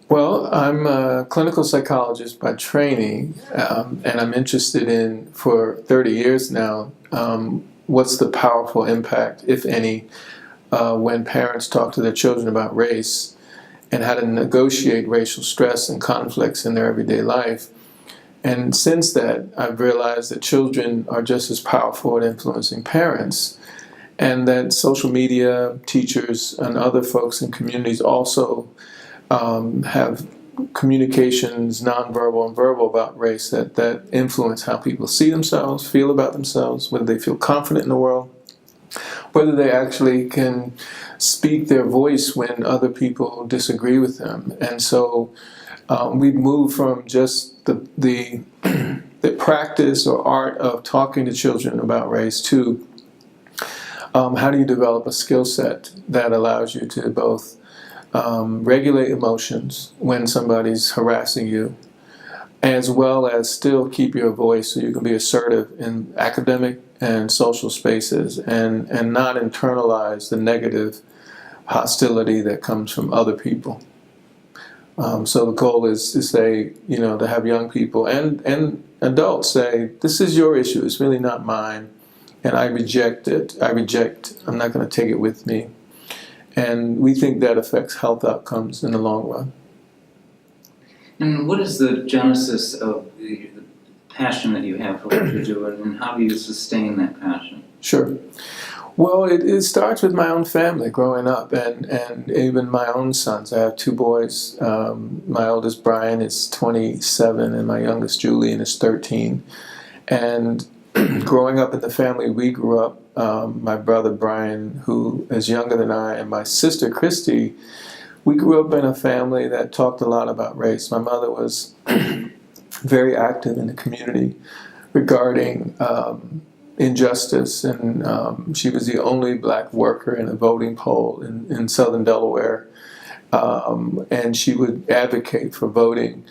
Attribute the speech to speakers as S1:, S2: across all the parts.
S1: Well, I'm a clinical psychologist by training, and I'm interested in, for 30 years now, what's the powerful impact, if any, when parents talk to their children about race and how to negotiate racial stress and conflicts in their everyday life. And since that, I've realized that children are just as powerful at influencing parents, and that social media, teachers, and other folks in communities also have communications, nonverbal and verbal, about race that influence how people see themselves, feel about themselves, whether they feel confident in the world, whether they actually can speak their voice when other people disagree with them. And so we've moved from just the practice or art of talking to children about race to how do you develop a skill set that allows you to both regulate emotions when somebody's harassing you, as well as still keep your voice so you can be assertive in academic and social spaces and not internalize the negative hostility that comes from other people. So the goal is to say, to have young people and adults say, this is your issue, it's really not mine, and I reject it. I'm not going to take it with me. And we think that affects health outcomes in the long run.
S2: And what is the genesis of the passion that you have for what you do, and how do you sustain that passion?
S1: Sure. Well, it starts with my own family growing up, and even my own sons. I have two boys. My oldest, Brian, is 27, and my youngest, Julian, is 13. And growing up in the family we grew up, my brother Brian, who is younger than I, and my sister Christy, we grew up in a family that talked a lot about race. My mother was very active in the community regarding injustice, and she was the only black worker in a voting poll in southern Delaware, and she would advocate for voting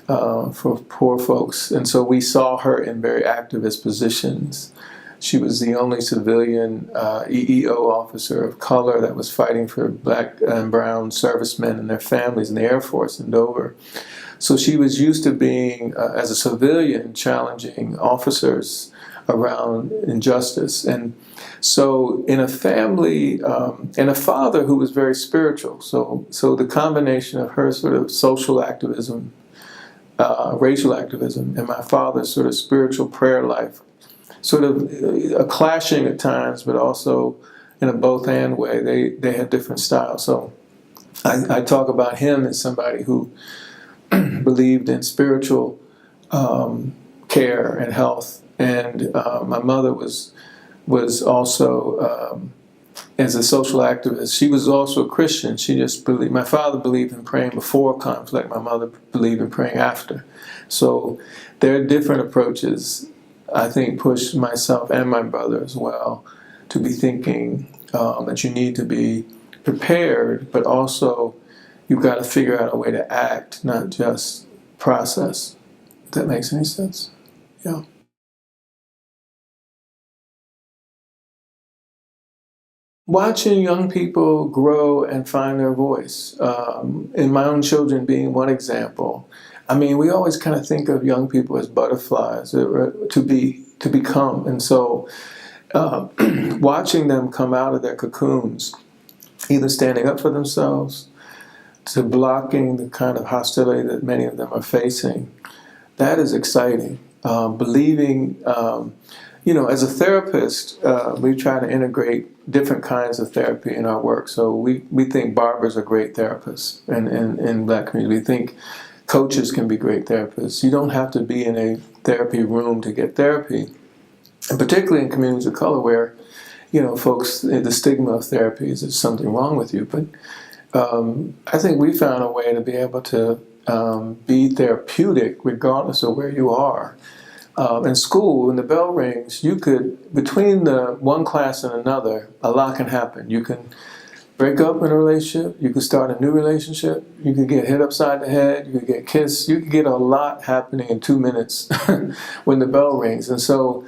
S1: for poor folks. And so we saw her in very activist positions. She was the only civilian EEO officer of color that was fighting for black and brown servicemen and their families in the Air Force in Dover. So she was used to being, as a civilian, challenging officers around injustice. And so in a family, and a father who was very spiritual. So the combination of her sort of social activism, racial activism, and my father's sort of spiritual prayer life, sort of a clashing at times, but also in a both-and way. They had different styles. So I talk about him as somebody who believed in spiritual care and health, and my mother was also, as a social activist, she was also a Christian. She just believed. My father believed in praying before conflict. My mother believed in praying after. So there are different approaches. I think pushed myself and my brother as well to be thinking that you need to be prepared, but also you've got to figure out a way to act, not just process. If that makes any sense? Yeah. Watching young people grow and find their voice, and my own children being one example. I mean, we always kind of think of young people as butterflies to become, and so watching them come out of their cocoons, either standing up for themselves, to blocking the kind of hostility that many of them are facing, that is exciting. Believing, as a therapist, we try to integrate different kinds of therapy in our work. So we think barbers are great therapists in black community. We think coaches can be great therapists. You don't have to be in a therapy room to get therapy. And particularly in communities of color where, folks, the stigma of therapy is there's something wrong with you. But I think we found a way to be able to be therapeutic regardless of where you are. In school, when the bell rings, you could, between the one class and another, a lot can happen. You can break up in a relationship, you could start a new relationship, you could get hit upside the head, you could get kissed, you could get a lot happening in 2 minutes when the bell rings. And so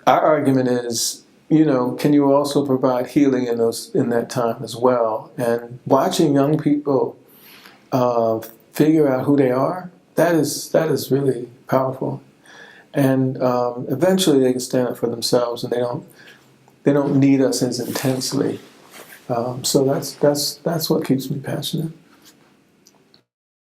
S1: our argument is, can you also provide healing in that time as well? And watching young people figure out who they are, that is really powerful. And eventually they can stand up for themselves, and they don't need us as intensely. So that's what keeps me passionate.